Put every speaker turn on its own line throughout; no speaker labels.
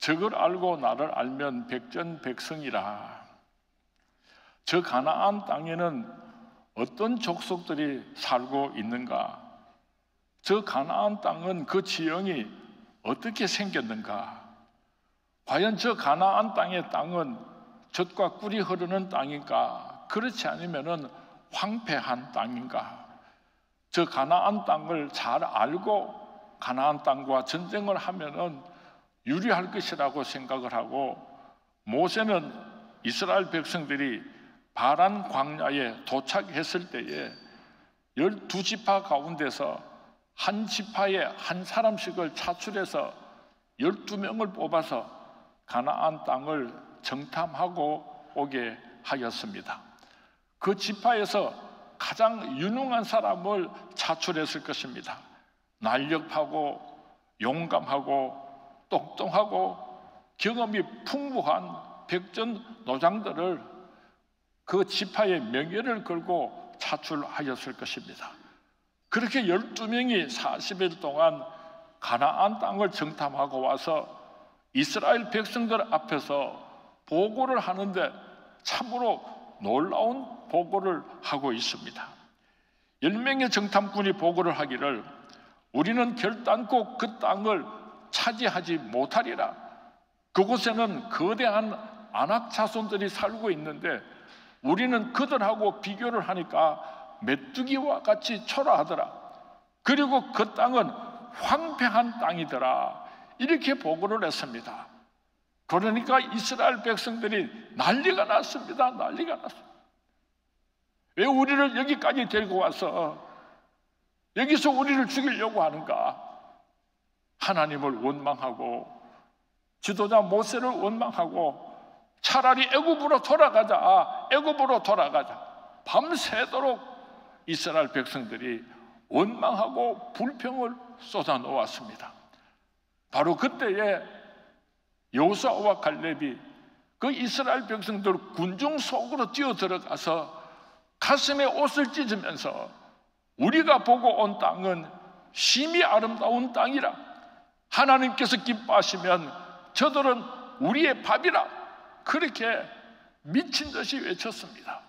저걸 알고 나를 알면 백전백승이라. 저 가나안 땅에는 어떤 족속들이 살고 있는가? 저 가나안 땅은 그 지형이 어떻게 생겼는가? 과연 저 가나안 땅의 땅은 젖과 꿀이 흐르는 땅인가? 그렇지 않으면 황폐한 땅인가? 저 가나안 땅을 잘 알고 가나안 땅과 전쟁을 하면은 유리할 것이라고 생각을 하고, 모세는 이스라엘 백성들이 바란 광야에 도착했을 때에 12지파 가운데서 한 지파에 한 사람씩을 차출해서 12명을 뽑아서 가나안 땅을 정탐하고 오게 하였습니다. 그 지파에서 가장 유능한 사람을 차출했을 것입니다. 날렵하고 용감하고 똑똑하고 경험이 풍부한 백전노장들을 그 지파의 명예를 걸고 차출하였을 것입니다. 그렇게 12명이 40일 동안 가나안 땅을 정탐하고 와서 이스라엘 백성들 앞에서 보고를 하는데 참으로 놀라운 보고를 하고 있습니다. 10명의 정탐꾼이 보고를 하기를, 우리는 결단코 그 땅을 차지하지 못하리라. 그곳에는 거대한 아낙 자손들이 살고 있는데 우리는 그들하고 비교를 하니까 메뚜기와 같이 초라하더라. 그리고 그 땅은 황폐한 땅이더라. 이렇게 보고를 했습니다. 그러니까 이스라엘 백성들이 난리가 났습니다. 난리가 났습니다. 왜 우리를 여기까지 데리고 와서 여기서 우리를 죽이려고 하는가? 하나님을 원망하고 지도자 모세를 원망하고 차라리 애굽으로 돌아가자, 애굽으로 돌아가자. 밤새도록 이스라엘 백성들이 원망하고 불평을 쏟아놓았습니다. 바로 그때에 여호수아와 갈렙이 그 이스라엘 백성들 군중 속으로 뛰어들어가서 가슴에 옷을 찢으면서 우리가 보고 온 땅은 심히 아름다운 땅이라. 하나님께서 기뻐하시면 저들은 우리의 밥이라. 그렇게 미친 듯이 외쳤습니다.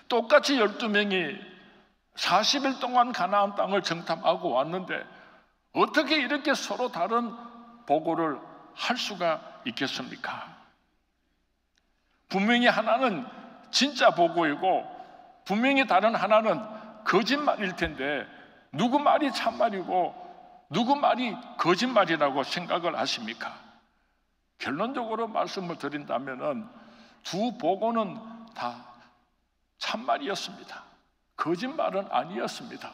똑같이 12명이 40일 동안 가나안 땅을 정탐하고 왔는데 어떻게 이렇게 서로 다른 보고를 할 수가 있겠습니까? 분명히 하나는 진짜 보고이고 분명히 다른 하나는 거짓말일 텐데 누구 말이 참말이고 누구 말이 거짓말이라고 생각을 하십니까? 결론적으로 말씀을 드린다면 두 보고는 다 참말이었습니다. 거짓말은 아니었습니다.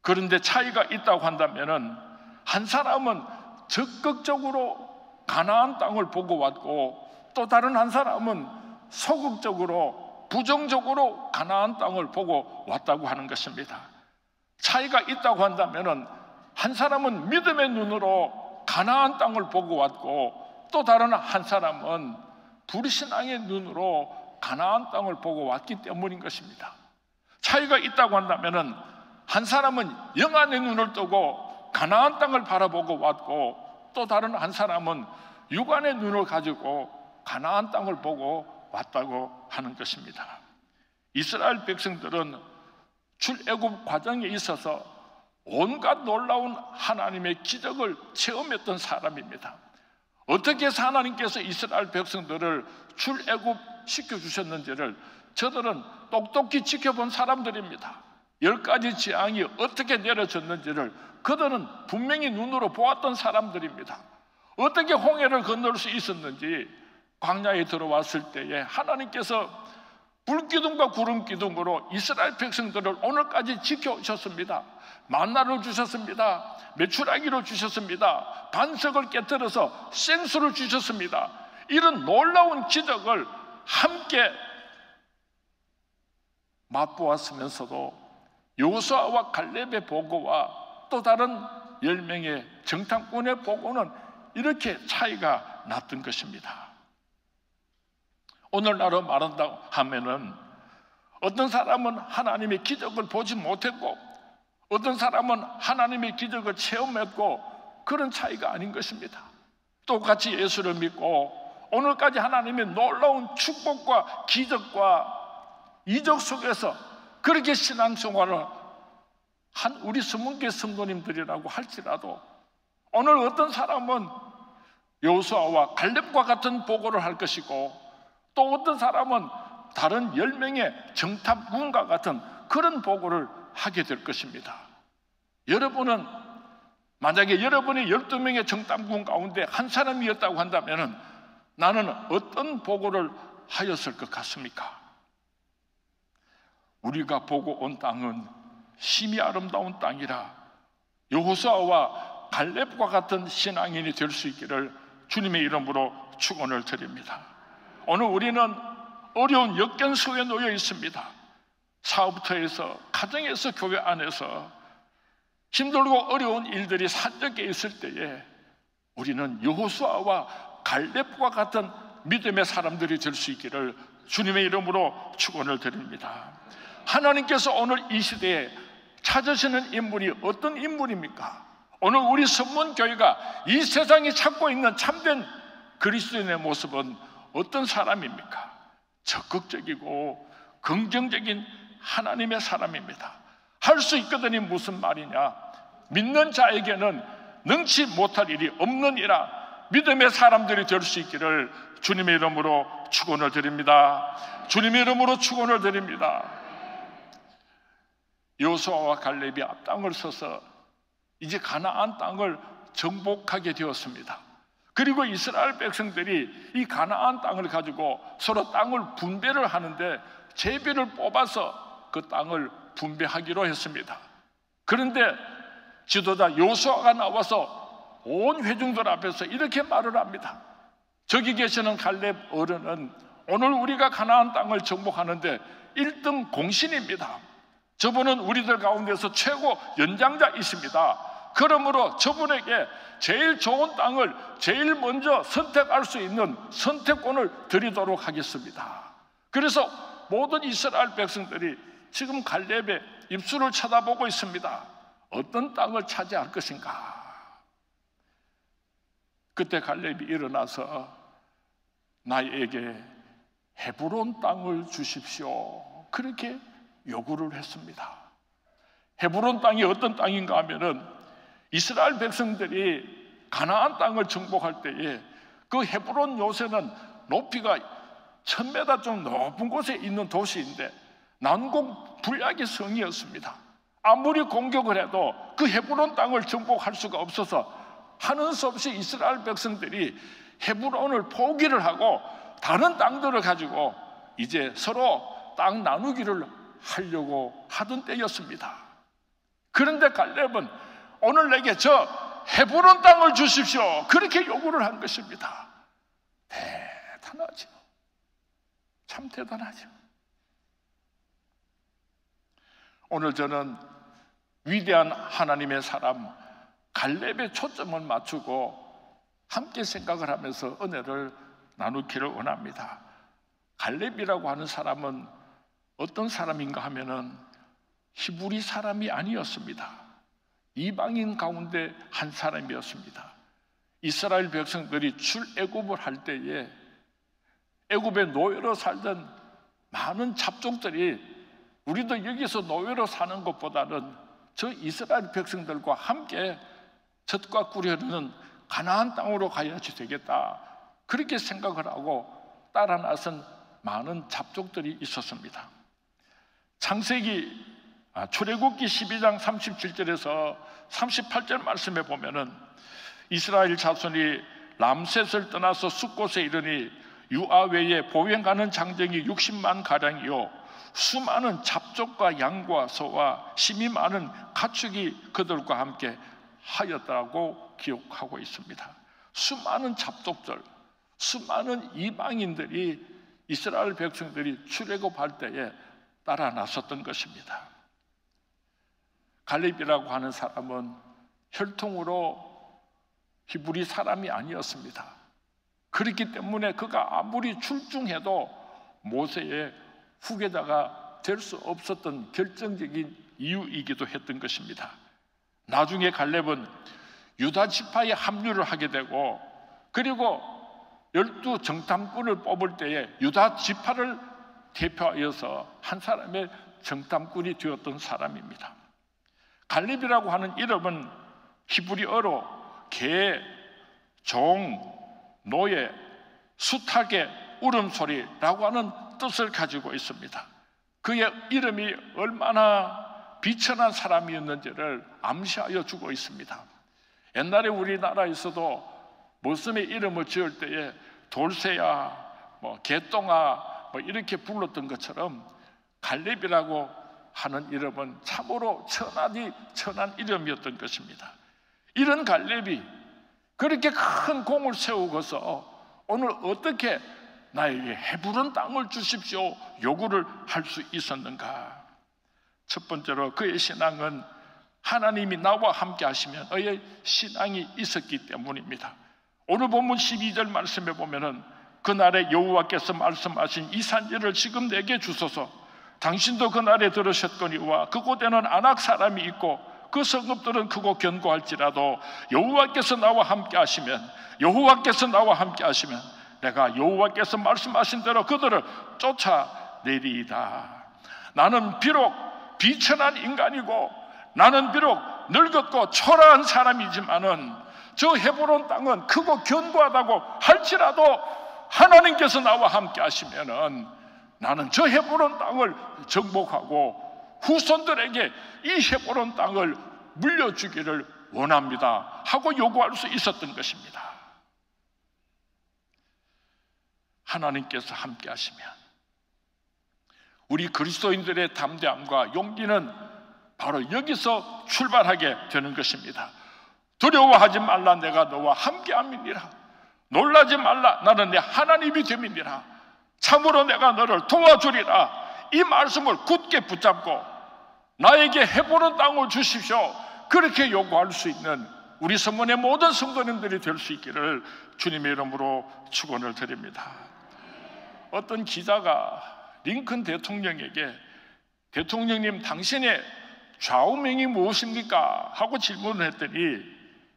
그런데 차이가 있다고 한다면 한 사람은 적극적으로 가나안 땅을 보고 왔고 또 다른 한 사람은 소극적으로 부정적으로 가나안 땅을 보고 왔다고 하는 것입니다. 차이가 있다고 한다면 한 사람은 믿음의 눈으로 가나안 땅을 보고 왔고 또 다른 한 사람은 불신앙의 눈으로 가나안 땅을 보고 왔기 때문인 것입니다. 차이가 있다고 한다면 한 사람은 영안의 눈을 뜨고 가나안 땅을 바라보고 왔고 또 다른 한 사람은 육안의 눈을 가지고 가나안 땅을 보고 왔다고 하는 것입니다. 이스라엘 백성들은 출애굽 과정에 있어서 온갖 놀라운 하나님의 기적을 체험했던 사람입니다. 어떻게 해서 하나님께서 이스라엘 백성들을 출애굽 시켜주셨는지를 저들은 똑똑히 지켜본 사람들입니다. 10가지 재앙이 어떻게 내려졌는지를 그들은 분명히 눈으로 보았던 사람들입니다. 어떻게 홍해를 건널 수 있었는지 광야에 들어왔을 때에 하나님께서 불기둥과 구름기둥으로 이스라엘 백성들을 오늘까지 지켜오셨습니다. 만나를 주셨습니다. 메추라기를 주셨습니다. 반석을 깨뜨려서 생수를 주셨습니다. 이런 놀라운 기적을 함께 맛보았으면서도 여호수아와 갈렙의 보고와 또 다른 10명의 정탐꾼의 보고는 이렇게 차이가 났던 것입니다. 오늘날로 말한다고 하면은 어떤 사람은 하나님의 기적을 보지 못했고 어떤 사람은 하나님의 기적을 체험했고 그런 차이가 아닌 것입니다. 똑같이 예수를 믿고 오늘까지 하나님의 놀라운 축복과 기적과 이적 속에서 그렇게 신앙생활을 한 우리 스문교회 성도님들이라고 할지라도 오늘 어떤 사람은 여호수아와 갈렙과 같은 보고를 할 것이고 또 어떤 사람은 다른 10명의 정탐꾼과 같은 그런 보고를 하게 될 것입니다. 여러분은 만약에 여러분이 12명의 정탐꾼 가운데 한 사람이었다고 한다면 나는 어떤 보고를 하였을 것 같습니까? 우리가 보고 온 땅은 심히 아름다운 땅이라 여호수아와 갈렙과 같은 신앙인이 될 수 있기를 주님의 이름으로 축원을 드립니다. 오늘 우리는 어려운 역경속에 놓여 있습니다. 사업부터 해서 가정에서 교회 안에서 힘들고 어려운 일들이 산적해 있을 때에 우리는 여호수아와 갈렙과 같은 믿음의 사람들이 될 수 있기를 주님의 이름으로 축원을 드립니다. 하나님께서 오늘 이 시대에 찾으시는 인물이 어떤 인물입니까? 오늘 우리 선문교회가 이 세상이 찾고 있는 참된 그리스도인의 모습은 어떤 사람입니까? 적극적이고 긍정적인 하나님의 사람입니다. 할 수 있거든이 무슨 말이냐? 믿는 자에게는 능치 못할 일이 없느니라. 믿음의 사람들이 될 수 있기를 주님의 이름으로 축원을 드립니다. 주님의 이름으로 축원을 드립니다. 여호수아와 갈렙이 앞땅을 서서 이제 가나안 땅을 정복하게 되었습니다. 그리고 이스라엘 백성들이 이 가나안 땅을 가지고 서로 땅을 분배를 하는데 제비를 뽑아서 그 땅을 분배하기로 했습니다. 그런데 지도자 여호수아가 나와서 온 회중들 앞에서 이렇게 말을 합니다. 저기 계시는 갈렙 어른은 오늘 우리가 가나안 땅을 정복하는데 1등 공신입니다. 저분은 우리들 가운데서 최고 연장자이십니다. 그러므로 저분에게 제일 좋은 땅을 제일 먼저 선택할 수 있는 선택권을 드리도록 하겠습니다. 그래서 모든 이스라엘 백성들이 지금 갈렙의 입술을 쳐다보고 있습니다. 어떤 땅을 차지할 것인가? 그때 갈렙이 일어나서 나에게 헤브론 땅을 주십시오. 그렇게 요구를 했습니다. 헤브론 땅이 어떤 땅인가 하면은 이스라엘 백성들이 가나안 땅을 정복할 때에 그 헤브론 요새는 높이가 1000m 좀 높은 곳에 있는 도시인데 난공불락의 성이었습니다. 아무리 공격을 해도 그 헤브론 땅을 정복할 수가 없어서 하는 수 없이 이스라엘 백성들이 헤브론을 포기를 하고 다른 땅들을 가지고 이제 서로 땅 나누기를 하려고 하던 때였습니다. 그런데 갈렙은 오늘 내게 저 헤브론 땅을 주십시오. 그렇게 요구를 한 것입니다. 대단하죠. 참 대단하죠. 오늘 저는 위대한 하나님의 사람 갈렙의 초점을 맞추고 함께 생각을 하면서 은혜를 나누기를 원합니다. 갈렙이라고 하는 사람은 어떤 사람인가 하면은 히브리 사람이 아니었습니다. 이방인 가운데 한 사람이었습니다. 이스라엘 백성들이 출애굽을 할 때에 애굽의 노예로 살던 많은 잡종들이 우리도 여기서 노예로 사는 것보다는 저 이스라엘 백성들과 함께 젖과 꿀이 흐르는 가나안 땅으로 가야지 되겠다, 그렇게 생각을 하고 따라 나선 많은 잡족들이 있었습니다. 출애굽기 12장 37절에서 38절 말씀에 보면은 이스라엘 자손이 람셋을 떠나서 숫곳에 이르니 유아외에 보행하는 장정이 60만 가량이요 수많은 잡족과 양과 소와 심이 많은 가축이 그들과 함께 하였다고 기록하고 있습니다. 수많은 잡족들, 수많은 이방인들이 이스라엘 백성들이 출애굽할 때에 따라 나섰던 것입니다. 갈렙이라고 하는 사람은 혈통으로 히브리 사람이 아니었습니다. 그렇기 때문에 그가 아무리 출중해도 모세의 후계자가 될 수 없었던 결정적인 이유이기도 했던 것입니다. 나중에 갈렙은 유다 지파에 합류를 하게 되고 그리고 12 정탐꾼을 뽑을 때에 유다 지파를 대표하여서 한 사람의 정탐꾼이 되었던 사람입니다. 갈렙이라고 하는 이름은 히브리어로 개, 종, 노예, 숱하게 울음소리라고 하는 뜻을 가지고 있습니다. 그의 이름이 얼마나 비천한 사람이었는지를 암시하여 주고 있습니다. 옛날에 우리나라에서도 모섬의 이름을 지을 때에 돌쇠야, 개똥아 이렇게 불렀던 것처럼 갈렙이라고 하는 이름은 참으로 천한 이름이었던 것입니다. 이런 갈렙이 그렇게 큰 공을 세우고서 오늘 어떻게 나에게 헤브론 땅을 주십시오 요구를 할 수 있었는가? 첫 번째로 그의 신앙은 하나님이 나와 함께 하시면 그의 신앙이 있었기 때문입니다. 오늘 본문 12절 말씀에 보면은 그날에 여호와께서 말씀하신 이 산지를 지금 내게 주소서. 당신도 그날에 들으셨거니와 그곳에는 아낙 사람이 있고 그 성읍들은 크고 견고할지라도 여호와께서 나와 함께 하시면 내가 여호와께서 말씀하신 대로 그들을 쫓아내리이다. 나는 비록 비천한 인간이고 나는 비록 늙었고 초라한 사람이지만은 저 헤브론 땅은 크고 견고하다고 할지라도 하나님께서 나와 함께 하시면은 나는 저 헤브론 땅을 정복하고 후손들에게 이 헤브론 땅을 물려주기를 원합니다 하고 요구할 수 있었던 것입니다. 하나님께서 함께 하시면 우리 그리스도인들의 담대함과 용기는 바로 여기서 출발하게 되는 것입니다. 두려워하지 말라, 내가 너와 함께함이니라. 놀라지 말라, 나는 내 하나님이 됨이니라. 참으로 내가 너를 도와주리라. 이 말씀을 굳게 붙잡고 나에게 헤브론 땅을 주십시오 그렇게 요구할 수 있는 우리 성문의 모든 성도님들이 될 수 있기를 주님의 이름으로 축원을 드립니다. 어떤 기자가 링컨 대통령에게 대통령님 당신의 좌우명이 무엇입니까? 하고 질문을 했더니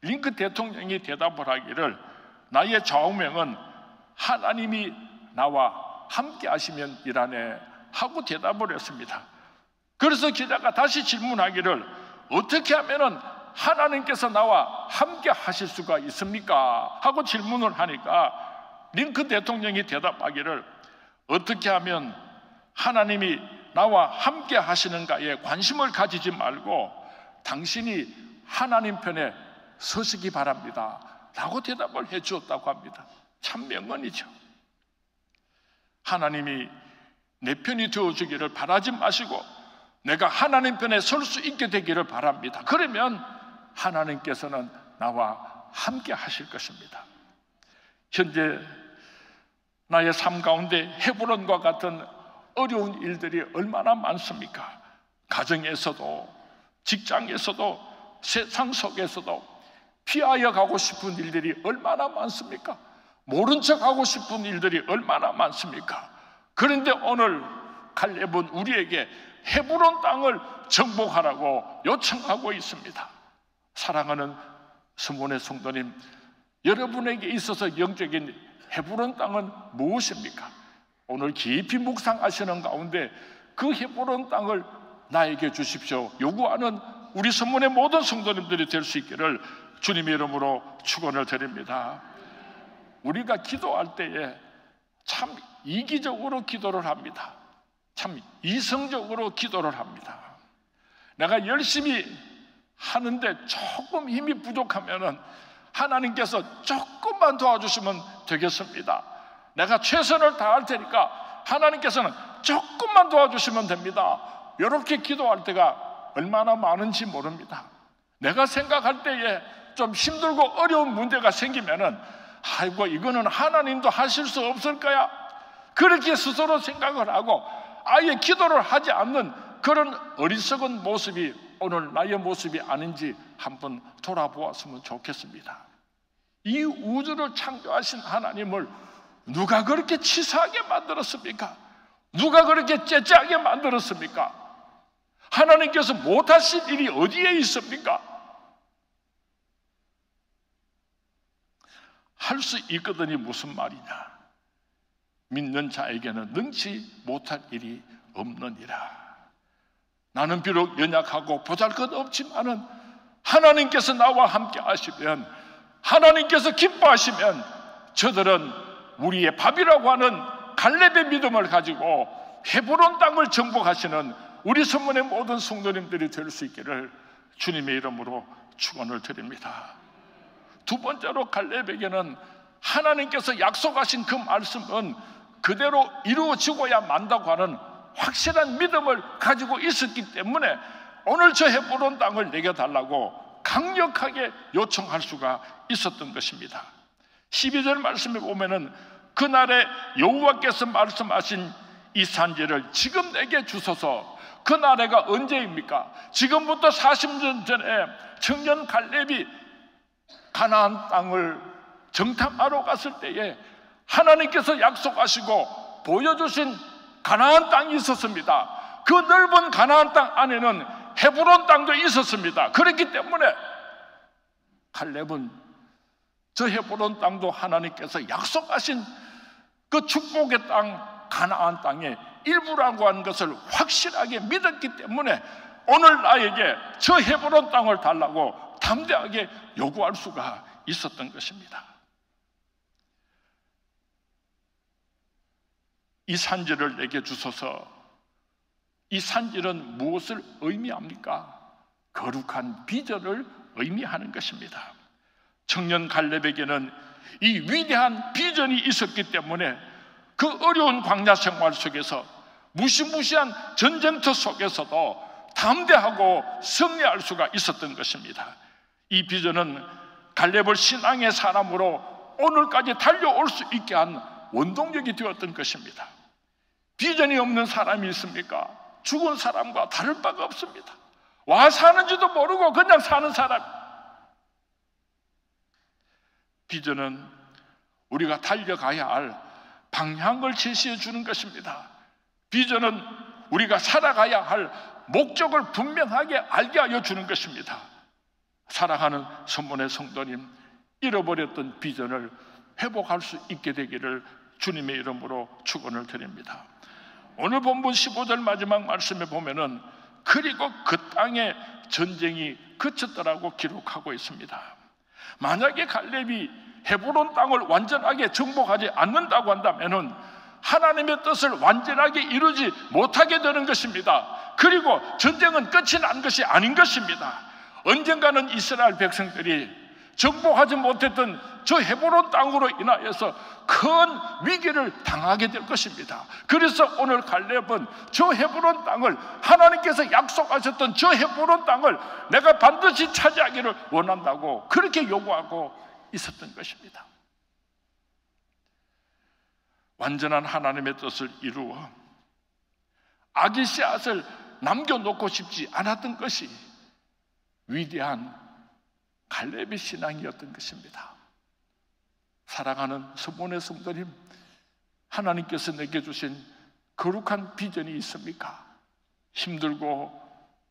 링컨 대통령이 대답을 하기를 나의 좌우명은 하나님이 나와 함께 하시면 이라네 하고 대답을 했습니다. 그래서 기자가 다시 질문하기를 어떻게 하면은 하나님께서 나와 함께 하실 수가 있습니까? 하고 질문을 하니까 링컨 대통령이 대답하기를 어떻게 하면 하나님이 나와 함께 하시는가에 관심을 가지지 말고 당신이 하나님 편에 서시기 바랍니다 라고 대답을 해 주었다고 합니다. 참 명언이죠. 하나님이 내 편이 되어주기를 바라지 마시고 내가 하나님 편에 설 수 있게 되기를 바랍니다. 그러면 하나님께서는 나와 함께 하실 것입니다. 현재 나의 삶 가운데 헤브론과 같은 어려운 일들이 얼마나 많습니까? 가정에서도 직장에서도 세상 속에서도 피하여 가고 싶은 일들이 얼마나 많습니까? 모른 척 하고 싶은 일들이 얼마나 많습니까? 그런데 오늘 갈렙은 우리에게 헤브론 땅을 정복하라고 요청하고 있습니다. 사랑하는 성문의 성도님, 여러분에게 있어서 영적인 헤브론 땅은 무엇입니까? 오늘 깊이 묵상하시는 가운데 그 헤브론 땅을 나에게 주십시오 요구하는 우리 성문의 모든 성도님들이 될 수 있기를 주님의 이름으로 축원을 드립니다. 우리가 기도할 때에 참 이기적으로 기도를 합니다. 참 이성적으로 기도를 합니다. 내가 열심히 하는데 조금 힘이 부족하면은 하나님께서 조금만 도와주시면 되겠습니다. 내가 최선을 다할 테니까 하나님께서는 조금만 도와주시면 됩니다. 이렇게 기도할 때가 얼마나 많은지 모릅니다. 내가 생각할 때에 좀 힘들고 어려운 문제가 생기면은 아이고 이거는 하나님도 하실 수 없을 거야 그렇게 스스로 생각을 하고 아예 기도를 하지 않는 그런 어리석은 모습이 오늘 나의 모습이 아닌지 한번 돌아보았으면 좋겠습니다. 이 우주를 창조하신 하나님을 누가 그렇게 치사하게 만들었습니까? 누가 그렇게 째째하게 만들었습니까? 하나님께서 못하신 일이 어디에 있습니까? 할 수 있거든이 무슨 말이냐? 믿는 자에게는 능치 못할 일이 없느니라. 나는 비록 연약하고 보잘것없지만은 하나님께서 나와 함께 하시면, 하나님께서 기뻐하시면 저들은 우리의 밥이라고 하는 갈렙의 믿음을 가지고 헤브론 땅을 정복하시는 우리 선문의 모든 성도님들이 될 수 있기를 주님의 이름으로 축원을 드립니다. 두 번째로 갈렙에게는 하나님께서 약속하신 그 말씀은 그대로 이루어지고야 만다고 하는 확실한 믿음을 가지고 있었기 때문에 오늘 저 헤브론 땅을 내게 달라고 강력하게 요청할 수가 있었던 것입니다. 12절 말씀에 보면은 그날에 여호와께서 말씀하신 이 산지를 지금 내게 주소서. 그 나라가 언제입니까? 지금부터 40년 전에 청년 갈렙이 가나안 땅을 정탐하러 갔을 때에 하나님께서 약속하시고 보여주신 가나안 땅이 있었습니다. 그 넓은 가나안 땅 안에는 헤브론 땅도 있었습니다. 그렇기 때문에 갈렙은 저 헤브론 땅도 하나님께서 약속하신 그 축복의 땅 가나안 땅의 일부라고 하는 것을 확실하게 믿었기 때문에 오늘 나에게 저 헤브론 땅을 달라고 담대하게 요구할 수가 있었던 것입니다. 이 산지를 내게 주소서. 이 산지는 무엇을 의미합니까? 거룩한 비전을 의미하는 것입니다. 청년 갈렙에게는 이 위대한 비전이 있었기 때문에 그 어려운 광야 생활 속에서 무시무시한 전쟁터 속에서도 담대하고 승리할 수가 있었던 것입니다. 이 비전은 갈렙을 신앙의 사람으로 오늘까지 달려올 수 있게 한 원동력이 되었던 것입니다. 비전이 없는 사람이 있습니까? 죽은 사람과 다를 바가 없습니다. 와 사는지도 모르고 그냥 사는 사람. 비전은 우리가 달려가야 할 방향을 제시해 주는 것입니다. 비전은 우리가 살아가야 할 목적을 분명하게 알게 하여 주는 것입니다. 사랑하는 선문의 성도님, 잃어버렸던 비전을 회복할 수 있게 되기를 주님의 이름으로 축원을 드립니다. 오늘 본문 15절 마지막 말씀에 보면은 그리고 그 땅에 전쟁이 그쳤더라고 기록하고 있습니다. 만약에 갈렙이 헤브론 땅을 완전하게 정복하지 않는다고 한다면은 하나님의 뜻을 완전하게 이루지 못하게 되는 것입니다. 그리고 전쟁은 끝이 난 것이 아닌 것입니다. 언젠가는 이스라엘 백성들이 정복하지 못했던 저 헤브론 땅으로 인하여서 큰 위기를 당하게 될 것입니다. 그래서 오늘 갈렙은 저 헤브론 땅을, 하나님께서 약속하셨던 저 헤브론 땅을 내가 반드시 차지하기를 원한다고 그렇게 요구하고 있었던 것입니다. 완전한 하나님의 뜻을 이루어 악의 씨앗을 남겨놓고 싶지 않았던 것이 위대한 갈렙의 신앙이었던 것입니다. 사랑하는 선문의 성도님, 하나님께서 내게 주신 거룩한 비전이 있습니까? 힘들고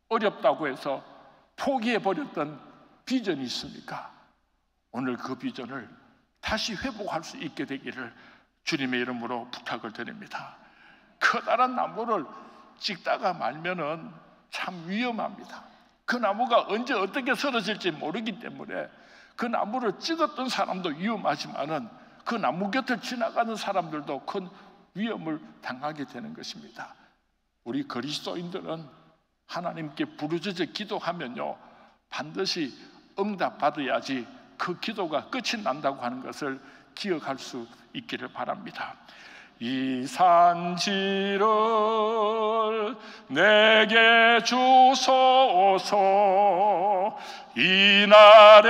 어렵다고 해서 포기해버렸던 비전이 있습니까? 오늘 그 비전을 다시 회복할 수 있게 되기를 주님의 이름으로 부탁을 드립니다. 커다란 나무를 찍다가 말면은 참 위험합니다. 그 나무가 언제 어떻게 쓰러질지 모르기 때문에 그 나무를 찍었던 사람도 위험하지만은 그 나무 곁을 지나가는 사람들도 큰 위험을 당하게 되는 것입니다. 우리 그리스도인들은 하나님께 부르짖어 기도하면요 반드시 응답받아야지 그 기도가 끝이 난다고 하는 것을 기억할 수 있기를 바랍니다. 이 산지를 내게 주소서. 이날에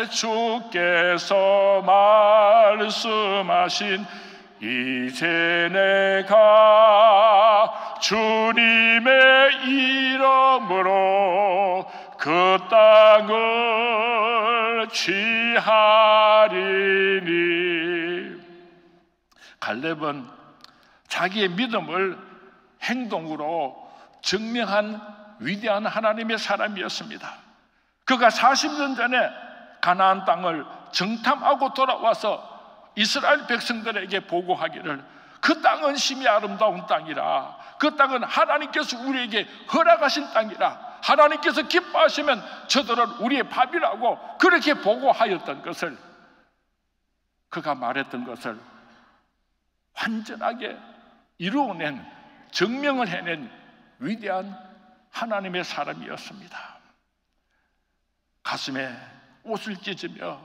주께서 말씀하신 이제 내가 주님의 이름으로 그 땅을 취하리니. 갈렙은 자기의 믿음을 행동으로 증명한 위대한 하나님의 사람이었습니다. 그가 40년 전에 가나안 땅을 정탐하고 돌아와서 이스라엘 백성들에게 보고하기를 그 땅은 심히 아름다운 땅이라, 그 땅은 하나님께서 우리에게 허락하신 땅이라, 하나님께서 기뻐하시면 저들은 우리의 밥이라고 그렇게 보고하였던 것을, 그가 말했던 것을 완전하게 이루어낸, 증명을 해낸 위대한 하나님의 사람이었습니다. 가슴에 옷을 찢으며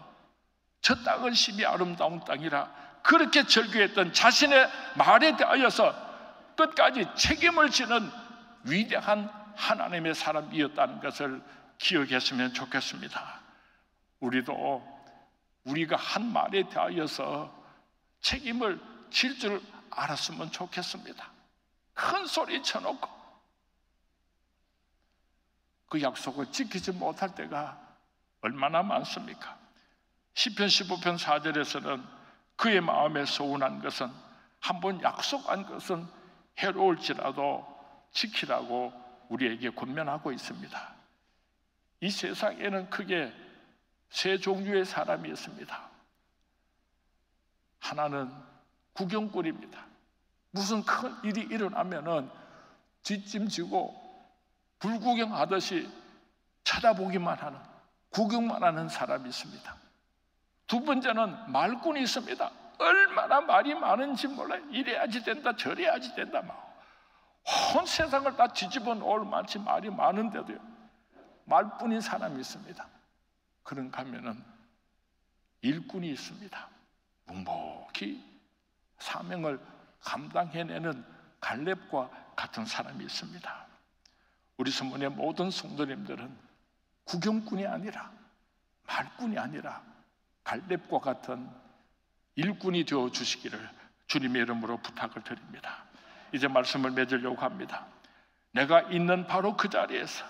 저 땅은 심히 아름다운 땅이라 그렇게 절규했던 자신의 말에 대하여서 끝까지 책임을 지는 위대한 하나님의 사람이었다는 것을 기억했으면 좋겠습니다. 우리도 우리가 한 말에 대하여서 책임을 질 줄 알았으면 좋겠습니다. 큰 소리 쳐놓고 그 약속을 지키지 못할 때가 얼마나 많습니까? 시편 15편 4절에서는 그의 마음에 소원한 것은, 한번 약속한 것은 해로울지라도 지키라고 우리에게 권면하고 있습니다. 이 세상에는 크게 세 종류의 사람이 있습니다. 하나는 구경꾼입니다. 무슨 큰 일이 일어나면은 뒷짐지고 불구경하듯이 쳐다보기만 하는, 구경만 하는 사람이 있습니다. 두 번째는 말꾼이 있습니다. 얼마나 말이 많은지 몰라요. 이래야지 된다, 저래야지 된다, 온 세상을 다 뒤집어 놓을 만치 말이 많은데도요, 말뿐인 사람이 있습니다. 그런가 하면은 일꾼이 있습니다. 묵묵히 사명을 감당해내는 갈렙과 같은 사람이 있습니다. 우리 성문의 모든 성도님들은 구경꾼이 아니라, 말꾼이 아니라 갈렙과 같은 일꾼이 되어 주시기를 주님의 이름으로 부탁을 드립니다. 이제 말씀을 맺으려고 합니다. 내가 있는 바로 그 자리에서,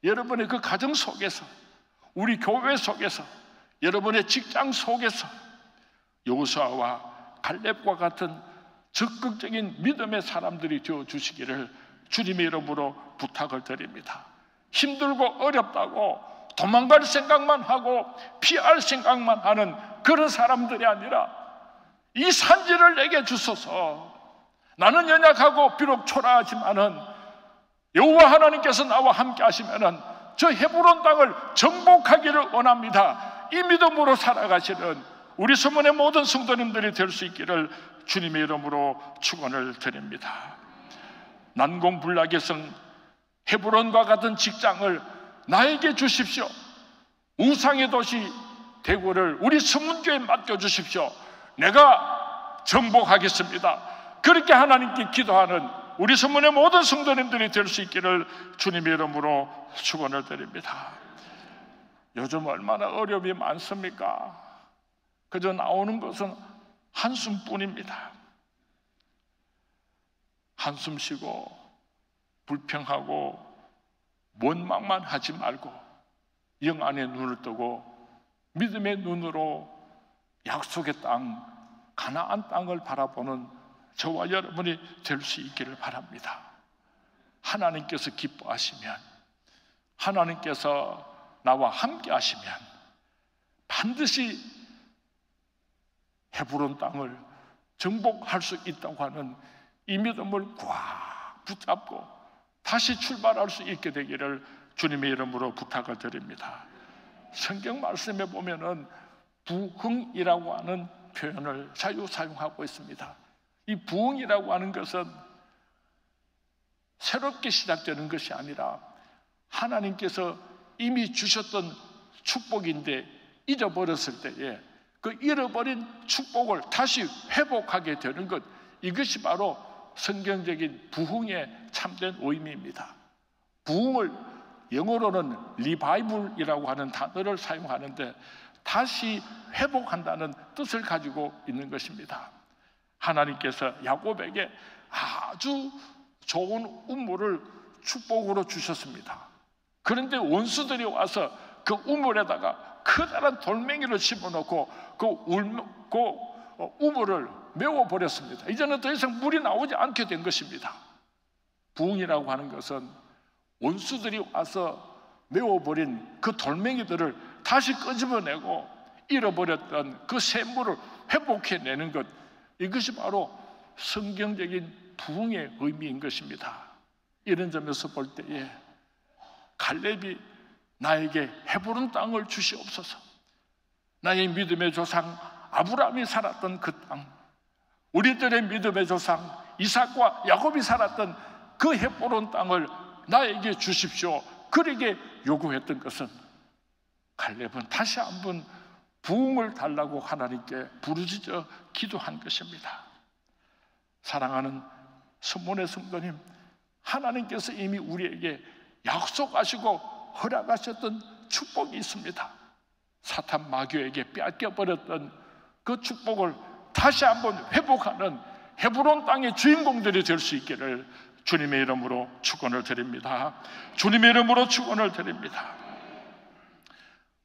여러분의 그 가정 속에서, 우리 교회 속에서, 여러분의 직장 속에서 여호수아와 갈렙과 같은 적극적인 믿음의 사람들이 되어 주시기를 주님의 이름으로 부탁을 드립니다. 힘들고 어렵다고 도망갈 생각만 하고 피할 생각만 하는 그런 사람들이 아니라, 이 산지를 내게 주소서, 나는 연약하고 비록 초라하지만은 여호와 하나님께서 나와 함께 하시면은 저 헤브론 땅을 정복하기를 원합니다. 이 믿음으로 살아가시는 우리 서문의 모든 성도님들이 될 수 있기를 주님의 이름으로 축원을 드립니다. 난공불락에선 헤브론과 같은 직장을 나에게 주십시오. 우상의 도시 대구를 우리 서문교에 맡겨주십시오. 내가 정복하겠습니다. 그렇게 하나님께 기도하는 우리 서문의 모든 성도님들이 될 수 있기를 주님의 이름으로 축원을 드립니다. 요즘 얼마나 어려움이 많습니까? 그저 나오는 것은 한숨뿐입니다. 한숨 쉬고 불평하고 원망만 하지 말고 영 안에 눈을 뜨고 믿음의 눈으로 약속의 땅, 가나안 땅을 바라보는 저와 여러분이 될 수 있기를 바랍니다. 하나님께서 기뻐하시면, 하나님께서 나와 함께 하시면 반드시 헤브론 땅을 정복할 수 있다고 하는 이 믿음을 꽉 붙잡고 다시 출발할 수 있게 되기를 주님의 이름으로 부탁을 드립니다. 성경 말씀에 보면은 부흥이라고 하는 표현을 자주 사용하고 있습니다. 이 부흥이라고 하는 것은 새롭게 시작되는 것이 아니라 하나님께서 이미 주셨던 축복인데 잊어버렸을 때에 그 잃어버린 축복을 다시 회복하게 되는 것, 이것이 바로 성경적인 부흥의 참된 의미입니다. 부흥을 영어로는 리바이블이라고 하는 단어를 사용하는데 다시 회복한다는 뜻을 가지고 있는 것입니다. 하나님께서 야곱에게 아주 좋은 우물을 축복으로 주셨습니다. 그런데 원수들이 와서 그 우물에다가 커다란 돌멩이를 집어넣고 그 우물을 메워버렸습니다. 이제는 더 이상 물이 나오지 않게 된 것입니다. 부흥이라고 하는 것은 원수들이 와서 메워버린 그 돌멩이들을 다시 끄집어내고 잃어버렸던 그 샘물을 회복해내는 것, 이것이 바로 성경적인 부흥의 의미인 것입니다. 이런 점에서 볼 때에 갈렙이 나에게 헤브론 땅을 주시옵소서, 나의 믿음의 조상 아브라함이 살았던 그 땅, 우리들의 믿음의 조상 이삭과 야곱이 살았던 그 헤브론 땅을 나에게 주십시오, 그에게 요구했던 것은 갈렙은 다시 한번 부흥을 달라고 하나님께 부르짖어 기도한 것입니다. 사랑하는 선문의 성도님, 하나님께서 이미 우리에게 약속하시고 허락하셨던 축복이 있습니다. 사탄 마귀에게 빼앗겨버렸던 그 축복을 다시 한번 회복하는 헤브론 땅의 주인공들이 될 수 있기를 주님의 이름으로 축원을 드립니다. 주님의 이름으로 축원을 드립니다.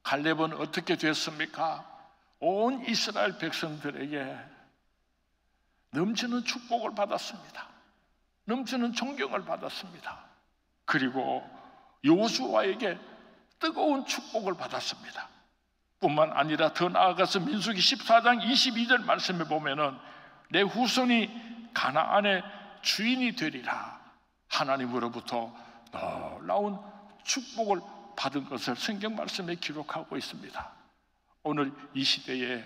갈렙은 어떻게 됐습니까? 온 이스라엘 백성들에게 넘치는 축복을 받았습니다. 넘치는 존경을 받았습니다. 그리고 여호수아에게 뜨거운 축복을 받았습니다. 뿐만 아니라 더 나아가서 민수기 14장 22절 말씀에 보면은 내 후손이 가나안의 주인이 되리라, 하나님으로부터 놀라운 축복을 받은 것을 성경 말씀에 기록하고 있습니다. 오늘 이 시대에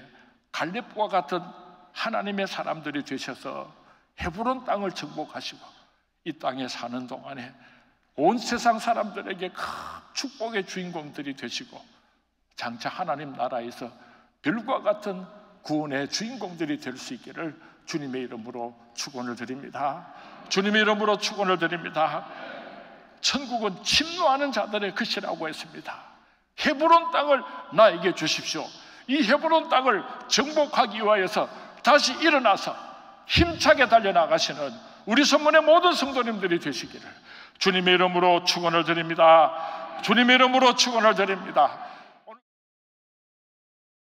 갈렙과 같은 하나님의 사람들이 되셔서 헤브론 땅을 정복하시고 이 땅에 사는 동안에 온 세상 사람들에게 큰 축복의 주인공들이 되시고 장차 하나님 나라에서 별과 같은 구원의 주인공들이 될 수 있기를 주님의 이름으로 축원을 드립니다. 주님의 이름으로 축원을 드립니다. 천국은 침노하는 자들의 것이라고 했습니다. 헤브론 땅을 나에게 주십시오. 이 헤브론 땅을 정복하기 위하여서 다시 일어나서 힘차게 달려나가시는 우리 선문의 모든 성도님들이 되시기를 주님의 이름으로 축원을 드립니다. 주님의 이름으로 축원을 드립니다.